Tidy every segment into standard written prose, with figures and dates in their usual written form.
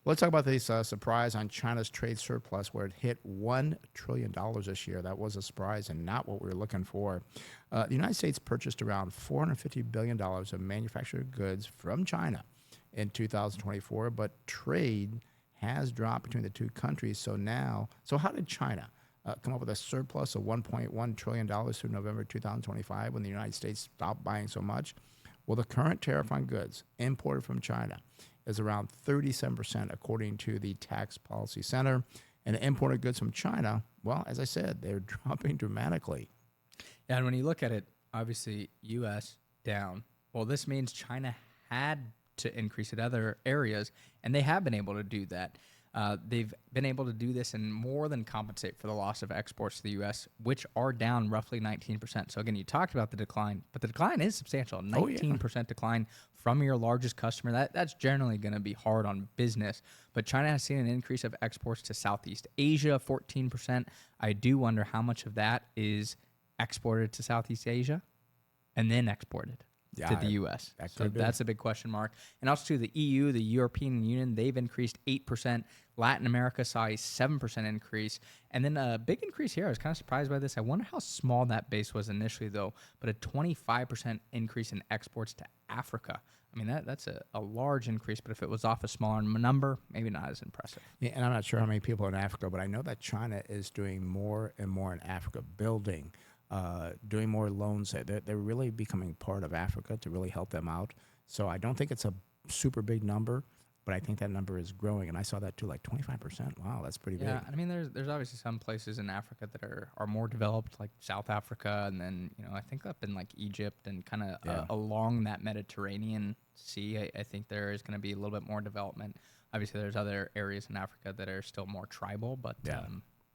Let's talk about this surprise on China's trade surplus, where it hit $1 trillion this year. That was a surprise and not what we were looking for. The United States purchased around $450 billion of manufactured goods from China in 2024, but trade has dropped between the two countries. So how did China come up with a surplus of $1.1 trillion through November 2025 when the United States stopped buying so much? Well, the current tariff on goods imported from China is around 37%, according to the Tax Policy Center. And the imported goods from China, well, as I said, they're dropping dramatically. Yeah, and when you look at it, obviously U.S. down. Well, this means China had to increase in other areas, and they have been able to do that. They've been able to do this and more than compensate for the loss of exports to the U.S., which are down roughly 19%. So again, you talked about the decline, but the decline is substantial. 19% decline from your largest customer. That's generally going to be hard on business. But China has seen an increase of exports to Southeast Asia, 14%. I do wonder how much of that is exported to Southeast Asia and then exported to the U.S. So that's a big question mark. And also to the EU, the European Union, they've increased 8%. Latin America saw a 7% increase. And then a big increase here. I was kind of surprised by this. I wonder how small that base was initially, though. But a 25% increase in exports to Africa. I mean, that's a large increase. But if it was off a smaller number, maybe not as impressive. Yeah, and I'm not sure how many people are in Africa, but I know that China is doing more and more in Africa, building, doing more loans. They're really becoming part of Africa to really help them out. So I don't think it's a super big number, but I think that number is growing. And I saw that too, like 25%. Wow, that's pretty big. Yeah, I mean, there's obviously some places in Africa that are more developed, like South Africa, and then I think up in like Egypt and kind of along that Mediterranean Sea. I think there is going to be a little bit more development. Obviously, there's other areas in Africa that are still more tribal, but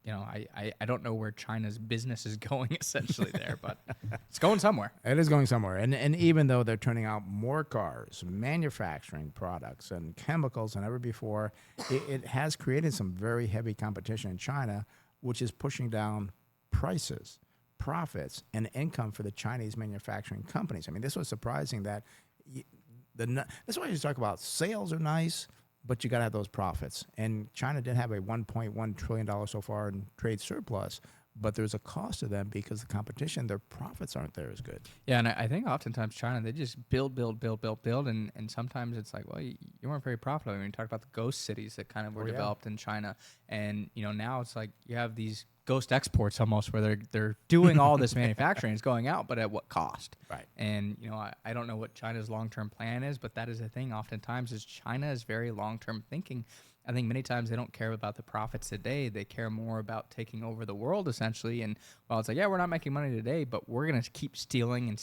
I don't know where China's business is going essentially there, but it's going somewhere. It is going somewhere. And even though they're turning out more cars, manufacturing products, and chemicals than ever before, it has created some very heavy competition in China, which is pushing down prices, profits, and income for the Chinese manufacturing companies. I mean, this was surprising that that's why you talk about sales are nice, but you got to have those profits. And China did have a $1.1 trillion so far in trade surplus, but there's a cost to them because the competition, their profits aren't there as good. Yeah, and I think oftentimes China, they just build, and sometimes it's like, well, you weren't very profitable. I mean, you talk about the ghost cities that kind of were developed in China, and now it's like you have these ghost exports almost where they're doing all this manufacturing, it's going out, but at what cost? Right. And I don't know what China's long-term plan is, but that is the thing oftentimes is China is very long-term thinking. I think many times they don't care about the profits today. They care more about taking over the world essentially. And while it's like, yeah, we're not making money today, but we're going to keep stealing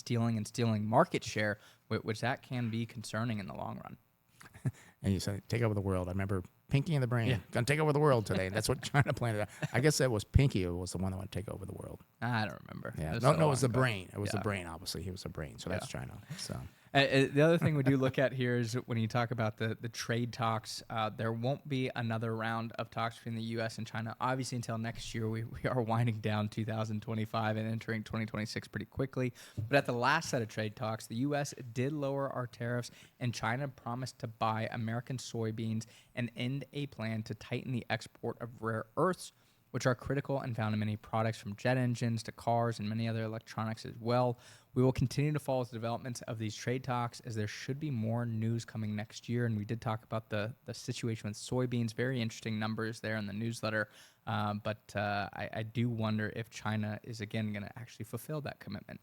market share, which that can be concerning in the long run. And you said, take over the world. I remember Pinky and the Brain. Going to take over the world today. That's what China planned. I guess that was Pinky who was the one that wanted to take over the world. I don't remember. Yeah. No, it was the Brain. It was the Brain, obviously. He was the Brain. So that's China. So. The other thing we do look at here is when you talk about the trade talks, there won't be another round of talks between the U.S. and China. Obviously, until next year, we are winding down 2025 and entering 2026 pretty quickly. But at the last set of trade talks, the U.S. did lower our tariffs, and China promised to buy American soybeans and end a plan to tighten the export of rare earths, which are critical and found in many products from jet engines to cars and many other electronics as well. We will continue to follow the developments of these trade talks as there should be more news coming next year. And we did talk about the situation with soybeans. Very interesting numbers there in the newsletter. But I do wonder if China is, again, going to actually fulfill that commitment.